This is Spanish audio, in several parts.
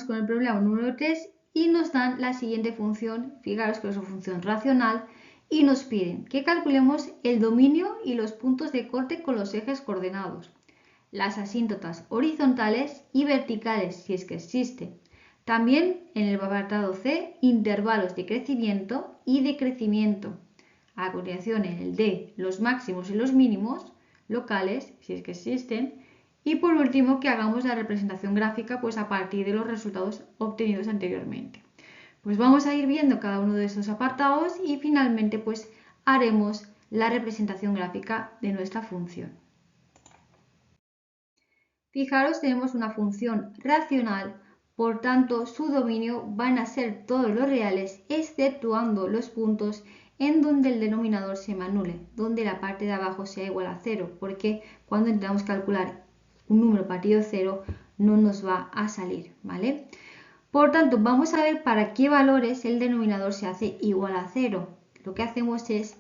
Seguimos con el problema número 3 y nos dan la siguiente función, fijaros que es una función racional, y nos piden que calculemos el dominio y los puntos de corte con los ejes coordenados, las asíntotas horizontales y verticales si es que existe. También en el apartado C, intervalos de crecimiento y decrecimiento. A continuación en el D, los máximos y los mínimos locales si es que existen. Y por último que hagamos la representación gráfica pues a partir de los resultados obtenidos anteriormente. Pues vamos a ir viendo cada uno de estos apartados y finalmente pues haremos la representación gráfica de nuestra función. Fijaros, tenemos una función racional, por tanto su dominio van a ser todos los reales exceptuando los puntos en donde el denominador se me anule, donde la parte de abajo sea igual a 0, porque cuando intentamos calcular un número partido de 0 no nos va a salir, ¿vale? Por tanto, vamos a ver para qué valores el denominador se hace igual a 0. Lo que hacemos es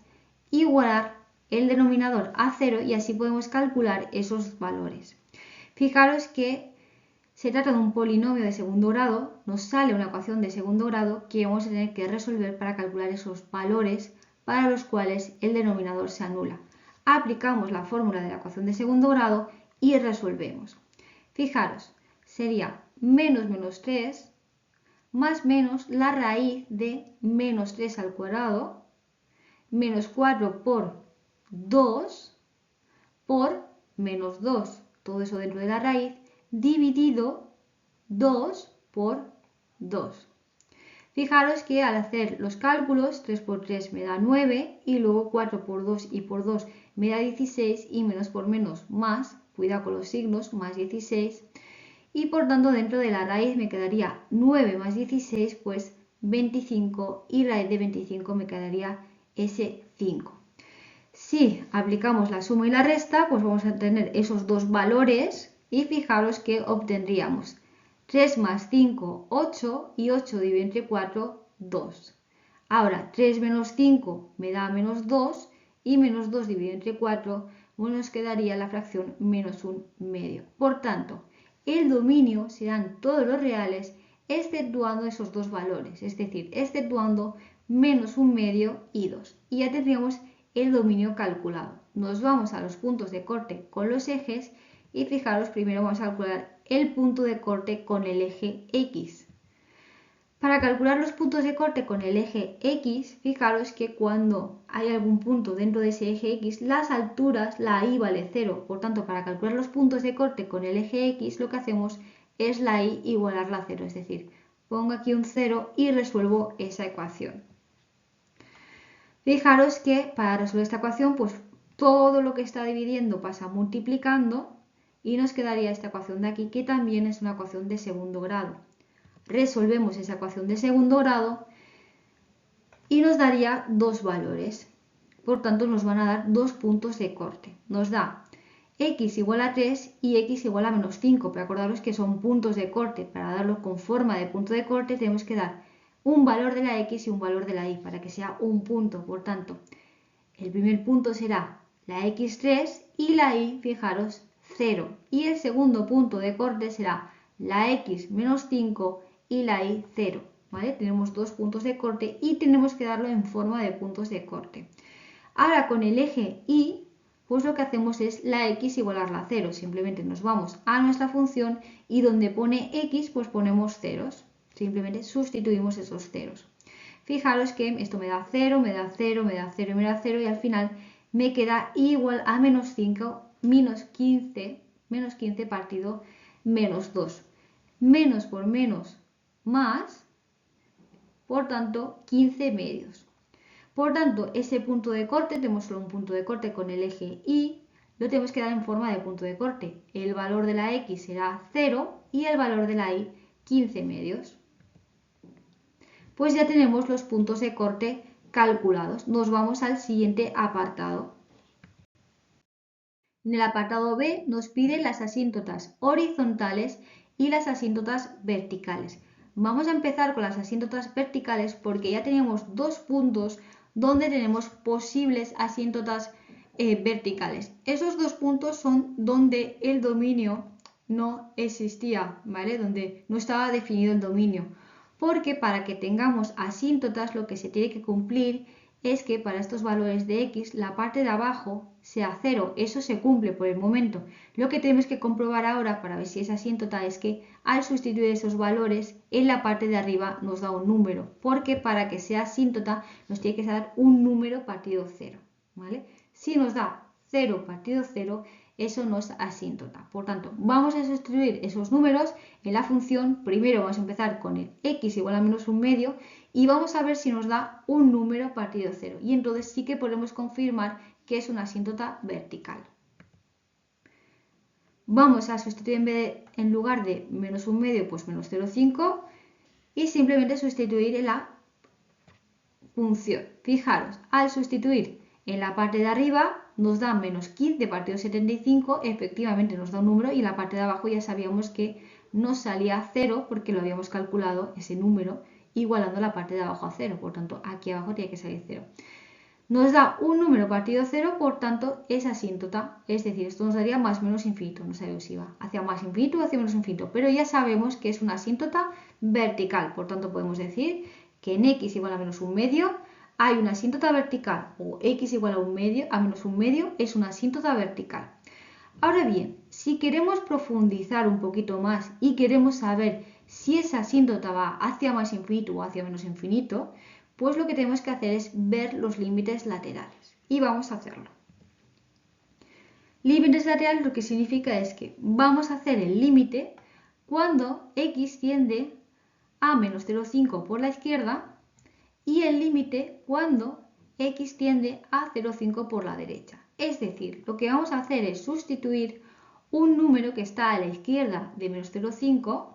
igualar el denominador a 0 y así podemos calcular esos valores. Fijaros que se trata de un polinomio de segundo grado, nos sale una ecuación de segundo grado que vamos a tener que resolver para calcular esos valores para los cuales el denominador se anula. Aplicamos la fórmula de la ecuación de segundo grado y resolvemos. Fijaros, sería menos 3 más menos la raíz de menos 3 al cuadrado, menos 4 por 2 por menos 2, todo eso dentro de la raíz, dividido 2 por 2. Fijaros que al hacer los cálculos, 3 por 3 me da 9 y luego 4 por 2 y por 2 me da 16 y menos por menos más, cuidado con los signos, más 16. Y por tanto dentro de la raíz me quedaría 9 más 16, pues 25 y raíz de 25 me quedaría ese 5. Si aplicamos la suma y la resta, pues vamos a tener esos dos valores y fijaros que obtendríamos 3 más 5, 8 y 8 dividido entre 4, 2. Ahora 3 menos 5 me da menos 2 y menos 2 dividido entre 4 nos quedaría la fracción menos 1 medio. Por tanto, el dominio serán todos los reales exceptuando esos dos valores, es decir, exceptuando menos 1 medio y 2. Y ya tendríamos el dominio calculado. Nos vamos a los puntos de corte con los ejes y fijaros, primero vamos a calcular el punto de corte con el eje X. Para calcular los puntos de corte con el eje X, fijaros que cuando hay algún punto dentro de ese eje X, las alturas, la y vale 0. Por tanto, para calcular los puntos de corte con el eje X, lo que hacemos es la y igualarla a 0. Es decir, pongo aquí un 0 y resuelvo esa ecuación. Fijaros que para resolver esta ecuación, pues todo lo que está dividiendo pasa multiplicando y nos quedaría esta ecuación de aquí, que también es una ecuación de segundo grado. Resolvemos esa ecuación de segundo grado y nos daría dos valores. Por tanto, nos van a dar dos puntos de corte. Nos da x igual a 3 y x igual a menos 5. Pero acordaros que son puntos de corte. Para darlo con forma de punto de corte tenemos que dar un valor de la x y un valor de la y para que sea un punto. Por tanto, el primer punto será la x3 y la y, fijaros, 0. Y el segundo punto de corte será la x menos 5 y la y 0. ¿Vale? Tenemos dos puntos de corte y tenemos que darlo en forma de puntos de corte. Ahora con el eje y, pues lo que hacemos es la x igualarla a 0. Simplemente nos vamos a nuestra función y donde pone x, pues ponemos ceros. Simplemente sustituimos esos ceros. Fijaros que esto me da 0, me da 0, me da 0 y me da 0 y al final me queda igual a menos 5, menos 15 partido menos 2. Menos por menos más, por tanto 15 medios. Por tanto, ese punto de corte, tenemos solo un punto de corte con el eje y, lo tenemos que dar en forma de punto de corte. El valor de la x será 0 y el valor de la y 15 medios. Pues ya tenemos los puntos de corte calculados. Nos vamos al siguiente apartado. En el apartado B nos pide las asíntotas horizontales y las asíntotas verticales. Vamos a empezar con las asíntotas verticales porque ya tenemos dos puntos donde tenemos posibles asíntotas verticales. Esos dos puntos son donde el dominio no existía, ¿vale? Donde no estaba definido el dominio. Porque para que tengamos asíntotas lo que se tiene que cumplir es que para estos valores de x la parte de abajo sea 0. Eso se cumple por el momento. Lo que tenemos que comprobar ahora para ver si es asíntota es que al sustituir esos valores en la parte de arriba nos da un número. Porque para que sea asíntota nos tiene que dar un número partido 0, ¿vale? Si nos da 0 partido 0, eso no es asíntota. Por tanto, vamos a sustituir esos números en la función. Primero vamos a empezar con el x igual a menos un medio y vamos a ver si nos da un número partido 0. Y entonces sí que podemos confirmar que es una asíntota vertical. Vamos a sustituir en lugar de menos un medio, pues menos 0,5 y simplemente sustituir en la función. Fijaros, al sustituir en la parte de arriba nos da menos 15 partido 75, efectivamente nos da un número, y en la parte de abajo ya sabíamos que nos salía 0 porque lo habíamos calculado ese número igualando la parte de abajo a 0, por tanto aquí abajo tiene que salir 0. Nos da un número partido 0, por tanto es asíntota, es decir, esto nos daría más menos infinito, no sabemos si va hacia más infinito o hacia menos infinito, pero ya sabemos que es una asíntota vertical, por tanto podemos decir que en x igual a menos un medio hay una asíntota vertical, o x igual a un medio, a menos un medio es una asíntota vertical. Ahora bien, si queremos profundizar un poquito más y queremos saber si esa asíntota va hacia más infinito o hacia menos infinito, pues lo que tenemos que hacer es ver los límites laterales. Y vamos a hacerlo. Límites laterales lo que significa es que vamos a hacer el límite cuando x tiende a menos 0,5 por la izquierda y el límite cuando x tiende a 0,5 por la derecha. Es decir, lo que vamos a hacer es sustituir un número que está a la izquierda de menos 0,5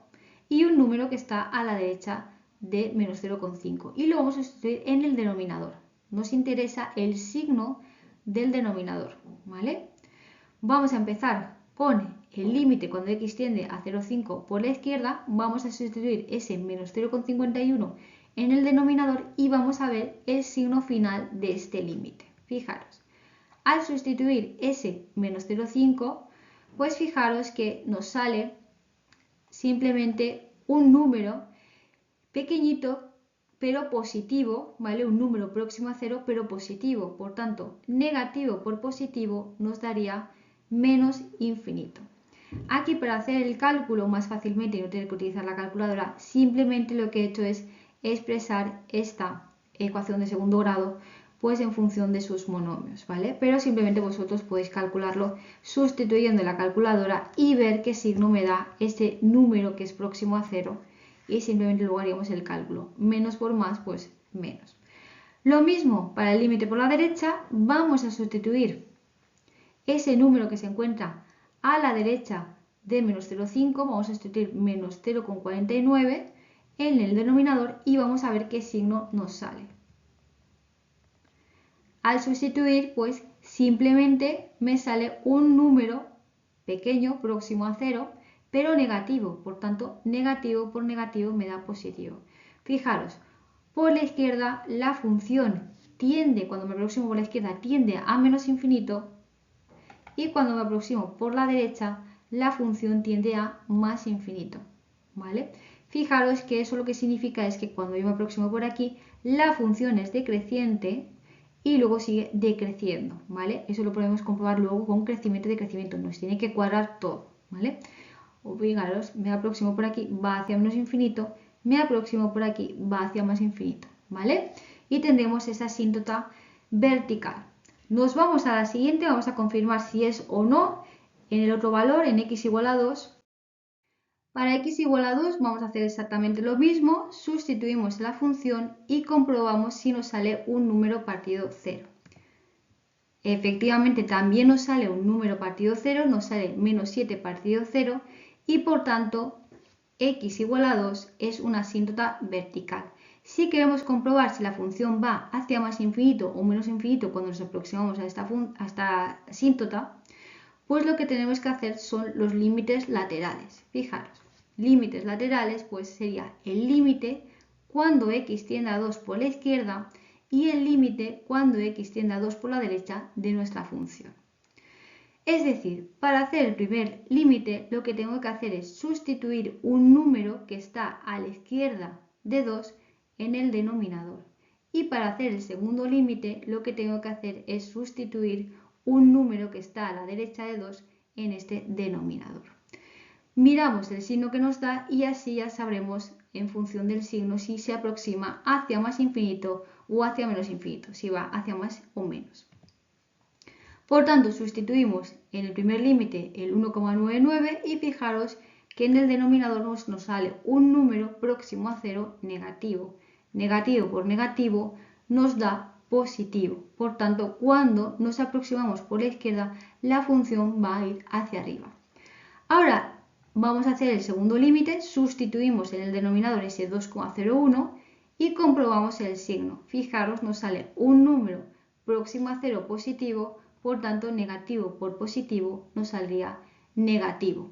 y un número que está a la derecha de menos 0,5 y lo vamos a sustituir en el denominador. Nos interesa el signo del denominador, ¿vale? Vamos a empezar con el límite cuando x tiende a 0,5 por la izquierda, vamos a sustituir ese menos 0,51 en el denominador y vamos a ver el signo final de este límite. Fijaros, al sustituir ese menos 0,5, pues fijaros que nos sale simplemente un número pequeñito pero positivo, ¿vale? Un número próximo a 0 pero positivo, por tanto, negativo por positivo nos daría menos infinito. Aquí para hacer el cálculo más fácilmente y no tener que utilizar la calculadora, simplemente lo que he hecho es expresar esta ecuación de segundo grado pues en función de sus monomios, ¿vale? Pero simplemente vosotros podéis calcularlo sustituyendo la calculadora y ver qué signo me da este número que es próximo a 0 y simplemente luego haríamos el cálculo. Menos por más, pues menos. Lo mismo para el límite por la derecha, vamos a sustituir ese número que se encuentra a la derecha de menos 0,5, vamos a sustituir menos 0,49 en el denominador y vamos a ver qué signo nos sale. Al sustituir, pues simplemente me sale un número pequeño próximo a 0, pero negativo, por tanto negativo por negativo me da positivo. Fijaros, por la izquierda la función tiende, cuando me aproximo por la izquierda, tiende a menos infinito y cuando me aproximo por la derecha la función tiende a más infinito, ¿vale? Fijaros que eso lo que significa es que cuando yo me aproximo por aquí la función es decreciente y luego sigue decreciendo, ¿vale? Eso lo podemos comprobar luego con crecimiento y decrecimiento, nos tiene que cuadrar todo, ¿vale? O fijaros, me aproximo por aquí, va hacia menos infinito, me aproximo por aquí, va hacia más infinito, ¿vale? Y tendremos esa asíntota vertical. Nos vamos a la siguiente, vamos a confirmar si es o no en el otro valor, en x igual a 2. Para x igual a 2 vamos a hacer exactamente lo mismo, sustituimos la función y comprobamos si nos sale un número partido 0. Efectivamente también nos sale un número partido 0, nos sale menos 7 partido 0 y por tanto x igual a 2 es una asíntota vertical. Si queremos comprobar si la función va hacia más infinito o menos infinito cuando nos aproximamos a esta asíntota, pues lo que tenemos que hacer son los límites laterales. Fijaros, límites laterales pues sería el límite cuando x tiende a 2 por la izquierda y el límite cuando x tiende a 2 por la derecha de nuestra función. Es decir, para hacer el primer límite lo que tengo que hacer es sustituir un número que está a la izquierda de 2 en el denominador. Y para hacer el segundo límite lo que tengo que hacer es sustituir un número que está a la derecha de 2 en este denominador. Miramos el signo que nos da y así ya sabremos en función del signo si se aproxima hacia más infinito o hacia menos infinito, si va hacia más o menos. Por tanto, sustituimos en el primer límite el 1,99 y fijaros que en el denominador nos sale un número próximo a 0 negativo. Negativo por negativo nos da positivo. Por tanto, cuando nos aproximamos por la izquierda, la función va a ir hacia arriba. Ahora vamos a hacer el segundo límite, sustituimos en el denominador ese 2,01 y comprobamos el signo. Fijaros, nos sale un número próximo a 0 positivo. Por tanto, negativo por positivo nos saldría negativo.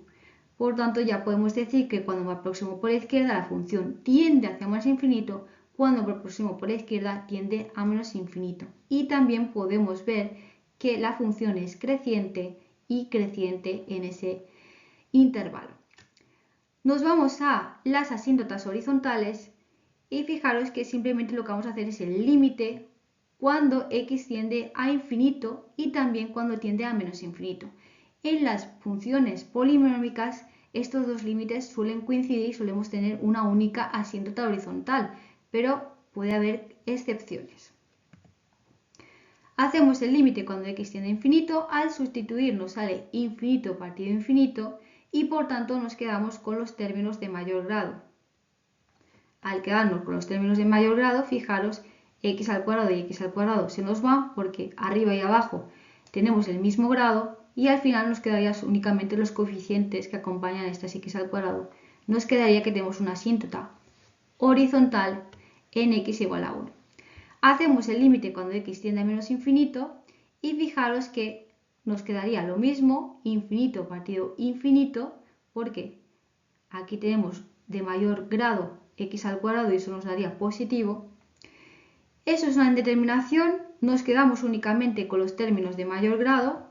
Por tanto, ya podemos decir que cuando me aproximo por la izquierda la función tiende hacia más infinito, cuando me aproximo por la izquierda tiende a menos infinito. Y también podemos ver que la función es creciente y creciente en ese intervalo. Nos vamos a las asíntotas horizontales y fijaros que simplemente lo que vamos a hacer es el límite cuando x tiende a infinito y también cuando tiende a menos infinito. En las funciones polinómicas estos dos límites suelen coincidir y solemos tener una única asíntota horizontal, pero puede haber excepciones. Hacemos el límite cuando x tiende a infinito, al sustituir nos sale infinito partido infinito y por tanto nos quedamos con los términos de mayor grado. Al quedarnos con los términos de mayor grado, fijaros, x al cuadrado y x al cuadrado se nos van porque arriba y abajo tenemos el mismo grado y al final nos quedarían únicamente los coeficientes que acompañan a estas x al cuadrado. Nos quedaría que tenemos una asíntota horizontal en x igual a 1. Hacemos el límite cuando x tiende a menos infinito y fijaros que nos quedaría lo mismo, infinito partido infinito, porque aquí tenemos de mayor grado x al cuadrado y eso nos daría positivo. Eso es una indeterminación, nos quedamos únicamente con los términos de mayor grado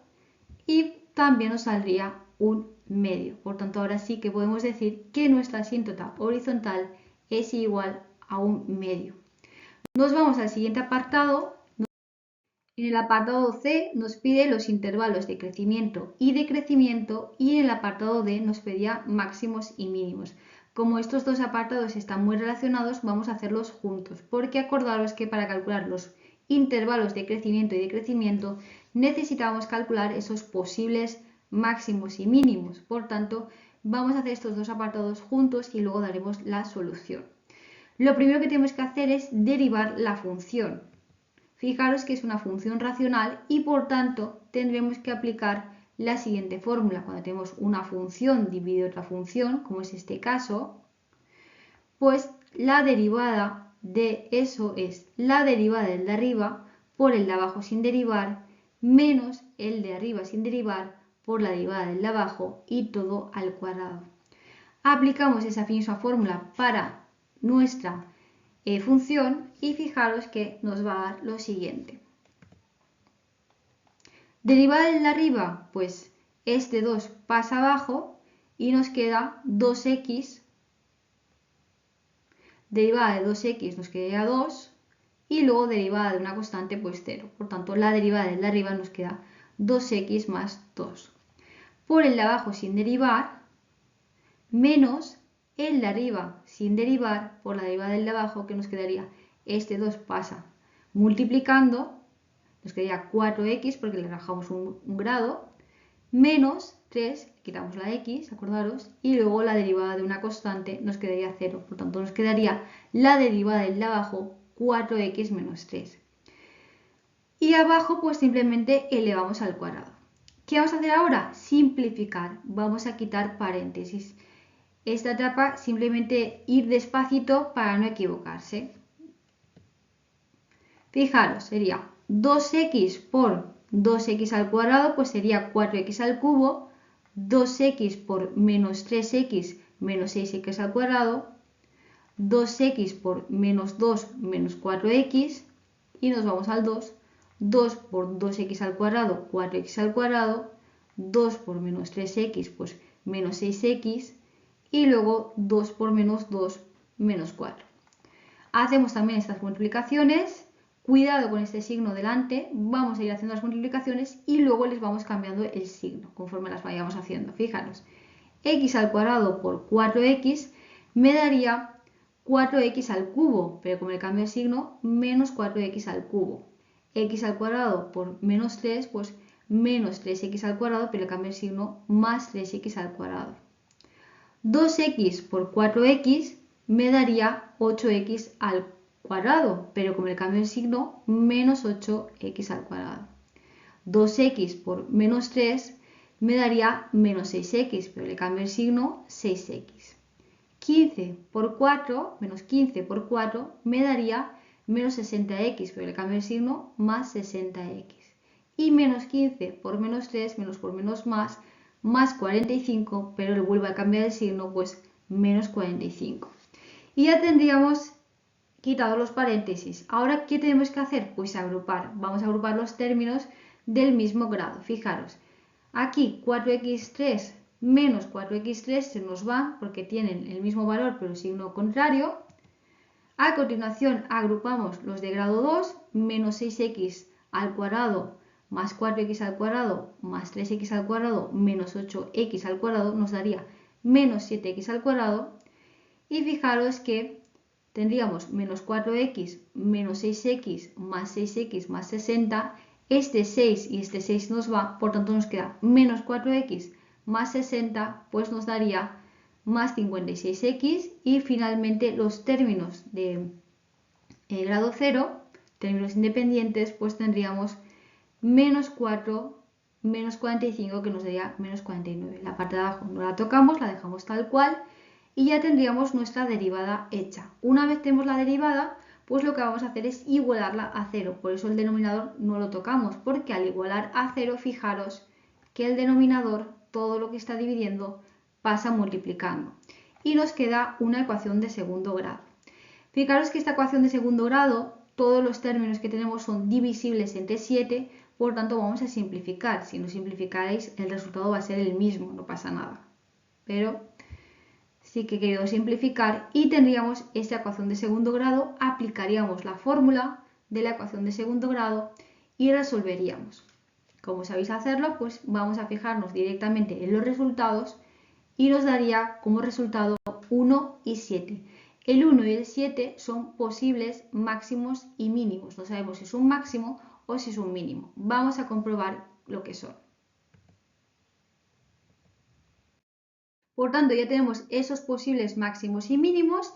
y también nos saldría un medio. Por tanto, ahora sí que podemos decir que nuestra asíntota horizontal es igual a un medio. Nos vamos al siguiente apartado. En el apartado C nos pide los intervalos de crecimiento y decrecimiento y en el apartado D nos pedía máximos y mínimos. Como estos dos apartados están muy relacionados, vamos a hacerlos juntos, porque acordaros que para calcular los intervalos de crecimiento y decrecimiento necesitamos calcular esos posibles máximos y mínimos. Por tanto, vamos a hacer estos dos apartados juntos y luego daremos la solución. Lo primero que tenemos que hacer es derivar la función. Fijaros que es una función racional y por tanto tendremos que aplicar la siguiente fórmula. Cuando tenemos una función dividida otra función, como es este caso, pues la derivada de eso es la derivada del de arriba por el de abajo sin derivar menos el de arriba sin derivar por la derivada del de abajo y todo al cuadrado. Aplicamos esa misma fórmula para nuestra función y fijaros que nos va a dar lo siguiente. Derivada del de arriba, pues este 2 pasa abajo y nos queda 2x. Derivada de 2x nos queda 2 y luego derivada de una constante pues 0. Por tanto, la derivada del de arriba nos queda 2x más 2. Por el de abajo sin derivar, menos el de arriba sin derivar por la derivada del de abajo, que nos quedaría este 2 pasa multiplicando, nos quedaría 4x porque le bajamos un grado, menos 3, quitamos la x, acordaros, y luego la derivada de una constante nos quedaría 0. Por tanto, nos quedaría la derivada del de abajo, 4x menos 3. Y abajo pues simplemente elevamos al cuadrado. ¿Qué vamos a hacer ahora? Simplificar. Vamos a quitar paréntesis. Esta etapa simplemente ir despacito para no equivocarse. Fijaros, sería 2x por 2x al cuadrado, pues sería 4x al cubo, 2x por menos 3x menos 6x al cuadrado, 2x por menos 2 menos 4x, y nos vamos al 2, 2 por 2x al cuadrado, 4x al cuadrado, 2 por menos 3x, pues menos 6x, y luego 2 por menos 2, menos 4. Hacemos también estas multiplicaciones, cuidado con este signo delante, vamos a ir haciendo las multiplicaciones y luego les vamos cambiando el signo conforme las vayamos haciendo. Fijaros, x al cuadrado por 4x me daría 4x al cubo, pero como le cambio el signo, menos 4x al cubo. X al cuadrado por menos 3, pues menos 3x al cuadrado, pero le cambio el signo, más 3x al cuadrado. 2x por 4x me daría 8x al cuadrado, pero como le cambio el signo, menos 8x al cuadrado. 2x por menos 3 me daría menos 6x, pero le cambio el signo, 6x. 15 por 4, menos 15 por 4, me daría menos 60x, pero le cambio el signo, más 60x. Y menos 15 por menos 3, menos por menos más 45, pero le vuelvo a cambiar el signo, pues menos 45. Y ya tendríamos quitado los paréntesis. Ahora, ¿qué tenemos que hacer? Pues agrupar. Vamos a agrupar los términos del mismo grado. Fijaros, aquí 4x3 menos 4x3 se nos va porque tienen el mismo valor pero el signo contrario. A continuación agrupamos los de grado 2, menos 6x al cuadrado más 4x al cuadrado más 3x al cuadrado menos 8x al cuadrado nos daría menos 7x al cuadrado. Y fijaros que tendríamos menos 4x menos 6x más 60. Este 6 y este 6 nos va, por tanto nos queda menos 4x más 60, pues nos daría más 56x. Y finalmente los términos de grado 0, términos independientes, pues tendríamos menos 4 menos 45, que nos daría menos 49. La parte de abajo no la tocamos, la dejamos tal cual y ya tendríamos nuestra derivada hecha. Una vez tenemos la derivada, pues lo que vamos a hacer es igualarla a 0. Por eso el denominador no lo tocamos, porque al igualar a 0, fijaros que el denominador, todo lo que está dividiendo, pasa multiplicando. Y nos queda una ecuación de segundo grado. Fijaros que esta ecuación de segundo grado, todos los términos que tenemos son divisibles entre 7, por tanto vamos a simplificar. Si no simplificáis, el resultado va a ser el mismo, no pasa nada. Pero sí que he querido simplificar y tendríamos esta ecuación de segundo grado, aplicaríamos la fórmula de la ecuación de segundo grado y resolveríamos. Como sabéis hacerlo, pues vamos a fijarnos directamente en los resultados y nos daría como resultado 1 y 7. El 1 y el 7 son posibles máximos y mínimos. No sabemos si es un máximo o si es un mínimo. Vamos a comprobar lo que son. Por tanto, ya tenemos esos posibles máximos y mínimos.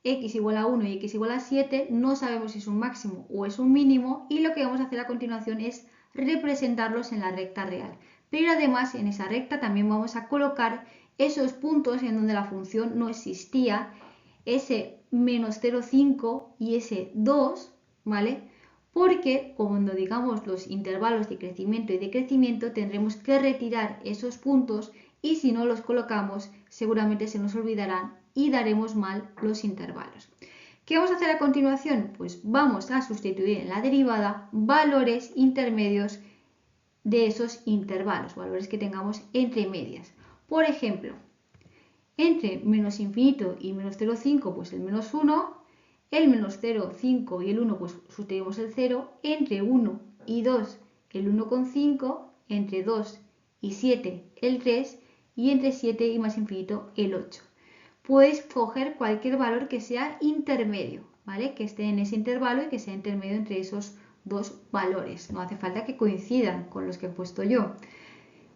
X igual a 1 y x igual a 7. No sabemos si es un máximo o es un mínimo. Y lo que vamos a hacer a continuación es representarlos en la recta real. Pero además en esa recta también vamos a colocar esos puntos en donde la función no existía, ese menos 0,5 y ese 2, ¿vale? Porque cuando digamos los intervalos de crecimiento y decrecimiento tendremos que retirar esos puntos y si no los colocamos seguramente se nos olvidarán y daremos mal los intervalos. ¿Qué vamos a hacer a continuación? Pues vamos a sustituir en la derivada valores intermedios de esos intervalos, valores que tengamos entre medias. Por ejemplo, entre menos infinito y menos 0,5, pues el menos 1, el menos 0,5 y el 1, pues sustituimos el 0, entre 1 y 2, el 1,5, entre 2 y 7, el 3, y entre 7 y más infinito, el 8. Puedes coger cualquier valor que sea intermedio, ¿vale? Que esté en ese intervalo y que sea intermedio entre esos dos valores. No hace falta que coincidan con los que he puesto yo.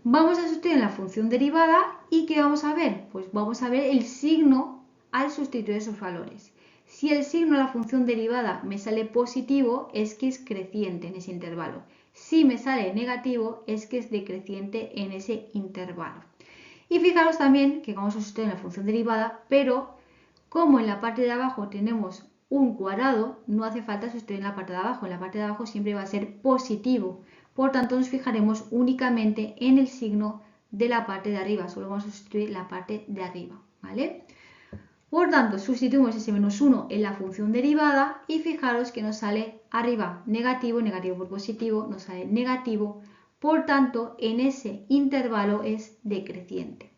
Vamos a sustituir en la función derivada y ¿qué vamos a ver? Pues vamos a ver el signo al sustituir esos valores. Si el signo de la función derivada me sale positivo, es que es creciente en ese intervalo. Si me sale negativo, es que es decreciente en ese intervalo. Y fijaros también que vamos a sustituir en la función derivada, pero como en la parte de abajo tenemos un cuadrado, no hace falta sustituir en la parte de abajo. En la parte de abajo siempre va a ser positivo. Por tanto, nos fijaremos únicamente en el signo de la parte de arriba. Solo vamos a sustituir la parte de arriba, ¿vale? Por tanto, sustituimos ese menos 1 en la función derivada y fijaros que nos sale arriba negativo, negativo por positivo, nos sale negativo por tanto en ese intervalo es decreciente.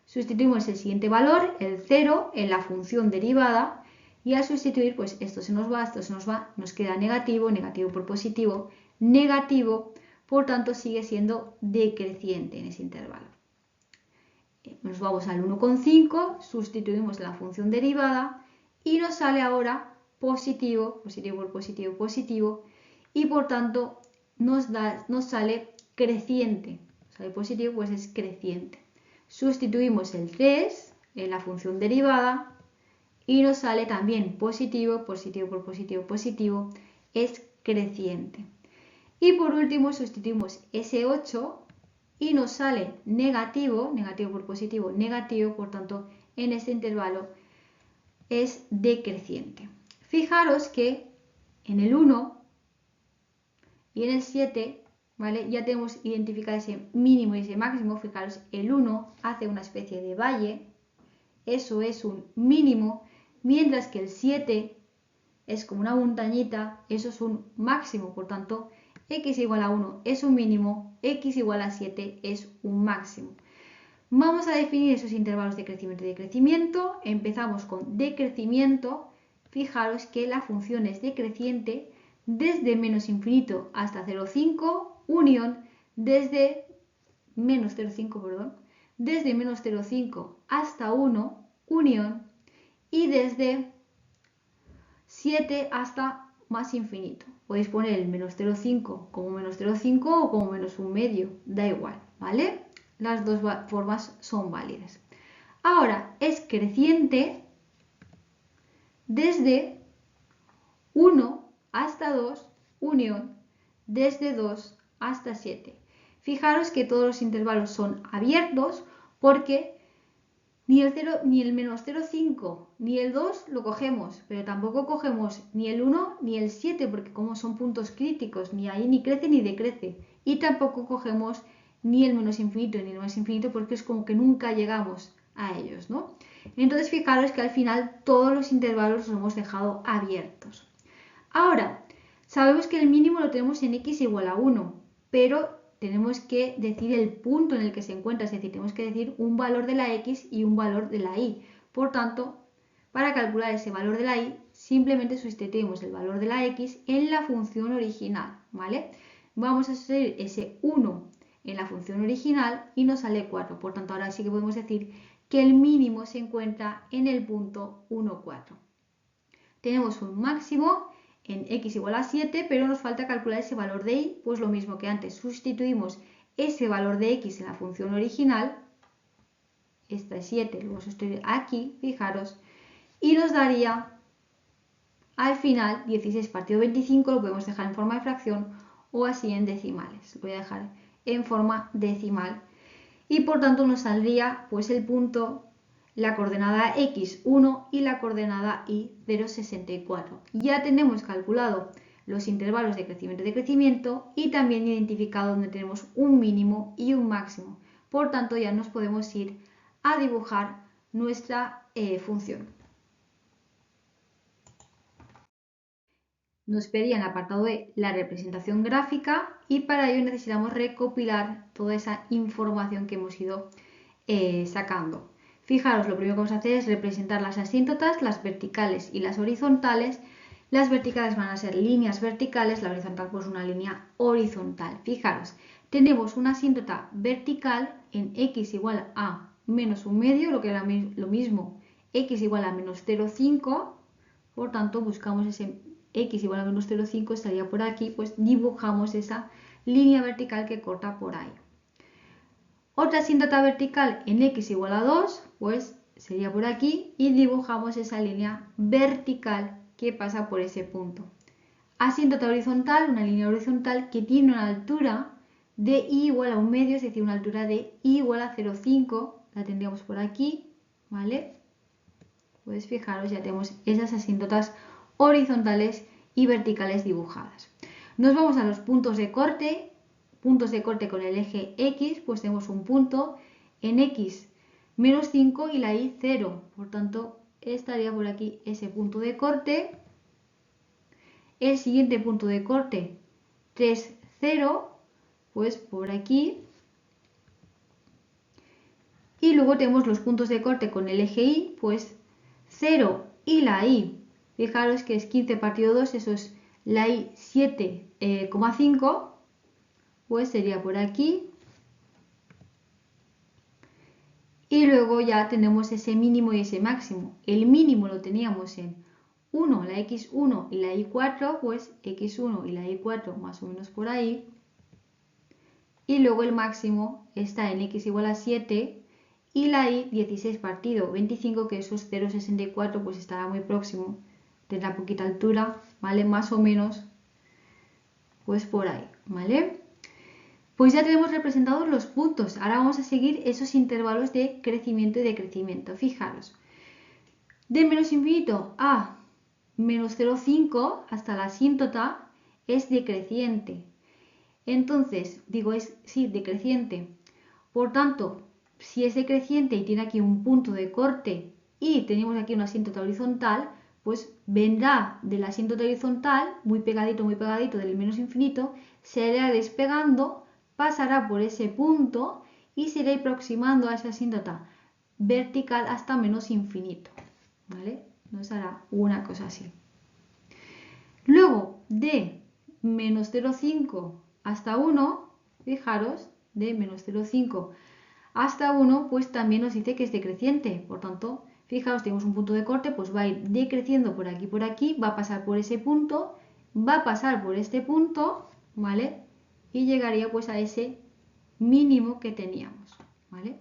Sustituimos el siguiente valor, el 0, en la función derivada y al sustituir, pues esto se nos va, esto se nos va, nos queda negativo, negativo por positivo, negativo, por tanto sigue siendo decreciente en ese intervalo. Nos vamos al 1,5, sustituimos la función derivada y nos sale ahora positivo, positivo por positivo, positivo, y por tanto nos sale creciente. Sale positivo, pues es creciente. Sustituimos el 3 en la función derivada y nos sale también positivo, positivo por positivo, positivo, es creciente. Y por último sustituimos ese 8 y nos sale negativo, negativo por positivo, negativo, por tanto en este intervalo es decreciente. Fijaros que en el 1 y en el 7, ¿vale? Ya tenemos identificado ese mínimo y ese máximo. Fijaros, el 1 hace una especie de valle, eso es un mínimo, mientras que el 7 es como una montañita, eso es un máximo, por tanto x igual a 1 es un mínimo, x igual a 7 es un máximo. Vamos a definir esos intervalos de crecimiento y decrecimiento. Empezamos con decrecimiento. Fijaros que la función es decreciente desde menos infinito hasta 0,5, unión desde menos 0,5, perdón, desde menos 0,5 hasta 1, unión, y desde 7 hasta más infinito. Podéis poner el menos 0,5 como menos 0,5 o como menos 1,5, da igual, ¿vale? Las dos formas son válidas. Ahora, es creciente desde 1 hasta 2, unión, desde 2 hasta 7. Fijaros que todos los intervalos son abiertos porque ni el menos 0,5 ni el 2 lo cogemos, pero tampoco cogemos ni el 1 ni el 7 porque como son puntos críticos, ni ahí ni crece ni decrece. Y tampoco cogemos ni el menos infinito ni el más infinito porque es como que nunca llegamos a ellos, ¿no? Entonces fijaros que al final todos los intervalos los hemos dejado abiertos. Ahora, sabemos que el mínimo lo tenemos en x igual a 1, pero tenemos que decir el punto en el que se encuentra, es decir, tenemos que decir un valor de la x y un valor de la y. Por tanto, para calcular ese valor de la y, simplemente sustituimos el valor de la x en la función original, ¿vale? Vamos a sustituir ese 1 en la función original y nos sale 4. Por tanto, ahora sí que podemos decir que el mínimo se encuentra en el punto 1, 4. Tenemos un máximo en x igual a 7, pero nos falta calcular ese valor de y, pues lo mismo que antes, sustituimos ese valor de x en la función original, esta es 7, lo vamos a sustituir aquí, fijaros, y nos daría al final 16 partido 25, lo podemos dejar en forma de fracción o así en decimales, lo voy a dejar en forma decimal, y por tanto nos saldría pues el punto, la coordenada x 1 y la coordenada y 0,64. Ya tenemos calculado los intervalos de crecimiento y decrecimiento y también identificado donde tenemos un mínimo y un máximo. Por tanto ya nos podemos ir a dibujar nuestra función. Nos pedía en el apartado E la representación gráfica y para ello necesitamos recopilar toda esa información que hemos ido sacando. Fijaros, lo primero que vamos a hacer es representar las asíntotas, las verticales y las horizontales. Las verticales van a ser líneas verticales, la horizontal pues una línea horizontal. Fijaros, tenemos una asíntota vertical en x igual a menos 1,5, lo que era lo mismo, x igual a menos 0,5, por tanto buscamos ese x igual a menos 0,5, estaría por aquí, pues dibujamos esa línea vertical que corta por ahí. Otra asíntota vertical en x igual a 2, pues sería por aquí y dibujamos esa línea vertical que pasa por ese punto. Asíntota horizontal, una línea horizontal que tiene una altura de y igual a 1,5, es decir, una altura de y igual a 0,5, la tendríamos por aquí, ¿vale? Pues fijaros, ya tenemos esas asíntotas horizontales y verticales dibujadas. Nos vamos a los puntos de corte. Puntos de corte con el eje X, pues tenemos un punto en X menos 5 y la Y 0. Por tanto, estaría por aquí ese punto de corte. El siguiente punto de corte 3, 0. pues por aquí. Y luego tenemos los puntos de corte con el eje Y, pues 0 y la Y. Fijaros que es 15 partido 2, eso es la Y 7,5, pues sería por aquí. Y luego ya tenemos ese mínimo y ese máximo. El mínimo lo teníamos en 1, la X1 y la Y4, pues X1 y la Y4 más o menos por ahí. Y luego el máximo está en X igual a 7 y la Y 16 partido 25, que eso es 0,64, pues estará muy próximo. Tendrá poquita altura, ¿vale? Más o menos, pues por ahí, ¿vale? Pues ya tenemos representados los puntos. Ahora vamos a seguir esos intervalos de crecimiento y decrecimiento. Fijaros, de menos infinito a menos 0,5 hasta la asíntota es decreciente. Entonces, digo, es sí, decreciente. Por tanto, si es decreciente y tiene aquí un punto de corte y tenemos aquí una asíntota horizontal, pues vendrá de la asíntota horizontal, muy pegadito del menos infinito, se irá despegando, pasará por ese punto y se irá aproximando a esa asíntota vertical hasta menos infinito, ¿vale? Nos hará una cosa así. Luego, de menos 0,5 hasta 1, fijaros, de menos 0,5 hasta 1, pues también nos dice que es decreciente. Por tanto, fijaros, tenemos un punto de corte, pues va a ir decreciendo por aquí, va a pasar por ese punto, va a pasar por este punto, ¿vale? Y llegaría pues a ese mínimo que teníamos, ¿vale?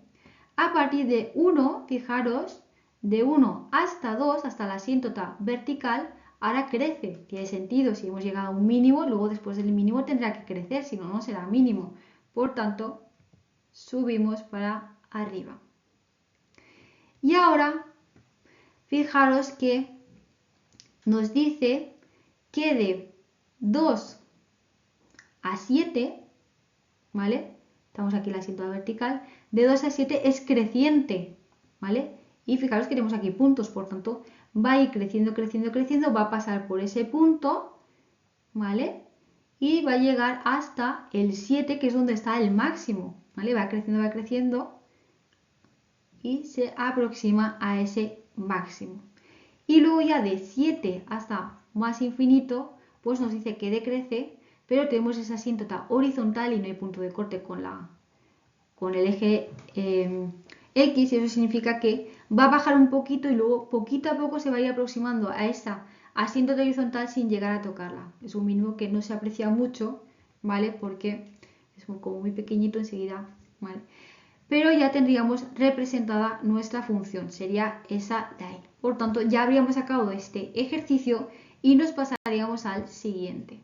A partir de 1, fijaros, de 1 hasta 2, hasta la asíntota vertical, ahora crece. Tiene sentido, si hemos llegado a un mínimo, luego después del mínimo tendrá que crecer, si no, no será mínimo. Por tanto, subimos para arriba. Y ahora, fijaros que nos dice que de 2 a 7, ¿vale? Estamos aquí en la asíntota vertical, de 2 a 7 es creciente, ¿vale? Y fijaros que tenemos aquí puntos, por tanto, va a ir creciendo, va a pasar por ese punto, ¿vale? Y va a llegar hasta el 7, que es donde está el máximo, ¿vale? Va creciendo y se aproxima a ese máximo. Y luego ya de 7 hasta más infinito, pues nos dice que decrece, pero tenemos esa asíntota horizontal y no hay punto de corte con el eje X, y eso significa que va a bajar un poquito y luego poquito a poco se va a ir aproximando a esa asíntota horizontal sin llegar a tocarla. Es un mínimo que no se aprecia mucho, ¿vale? Porque es como muy pequeñito enseguida, ¿vale? Pero ya tendríamos representada nuestra función, sería esa de ahí. Por tanto, ya habríamos sacado este ejercicio y nos pasaríamos al siguiente.